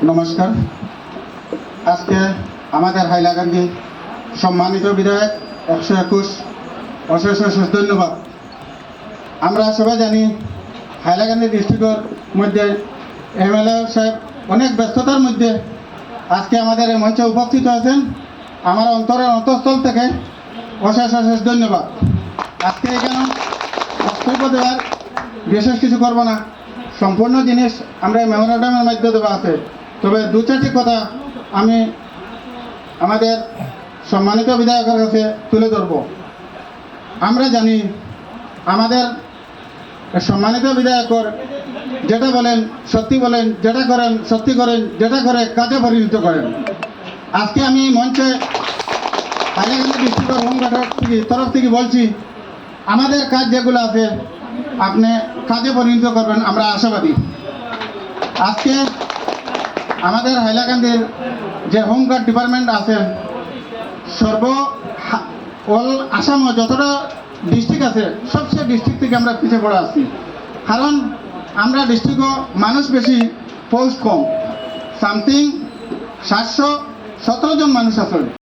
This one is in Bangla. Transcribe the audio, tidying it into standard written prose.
নমস্কার। আজকে আমাদের হাইলাকান্দি সম্মানিত বিধায়ক 121 অশেষ অশেষ ধন্যবাদ। আমরা সবাই জানি হাইলাকান্দি ডিস্ট্রিক্টের মধ্যে এমএলএ সাহেব অনেক ব্যস্ততার মধ্যে আজকে আমাদের এই মঞ্চে উপস্থিত আছেন। আমার অন্তরের অন্তঃস্থল থেকে অশেষ অশেষ ধন্যবাদ। আজকে এখানে বক্তব্য দেওয়ার বিশেষ কিছু করব না, সম্পূর্ণ জিনিস আমরা মেমোরেন্ডামের মধ্যে দেওয়া আছে। তবে দু চারটি কথা আমি আমাদের সম্মানিত বিধায়কের কাছে তুলে ধরব। আমরা জানি আমাদের সম্মানিত বিধায়কর যেটা বলেন সত্যি বলেন, যেটা করেন সত্যি করেন, যেটা করে কাজে পরিণত করেন। আজকে আমি মঞ্চে হাইলাকান্দি ডিস্ট্রিক্টের হোমগার্ডের তরফ থেকে বলছি, আমাদের কাজ যেগুলো আছে আপনি কাজে পরিণত করবেন, আমরা আশাবাদী। আজকে আমাদের হাইলাকান্দির যে হোমগার্ড ডিপার্টমেন্ট আছে, অল আসামে যতটা ডিস্ট্রিক্ট আছে সবচেয়ে ডিস্ট্রিক্ট থেকে আমরা পিছিয়ে পড়ে আসছি। কারণ আমরা ডিস্ট্রিক্টও মানুষ বেশি, পোস্ট কম, সামথিং 717 জন মানুষ আছে।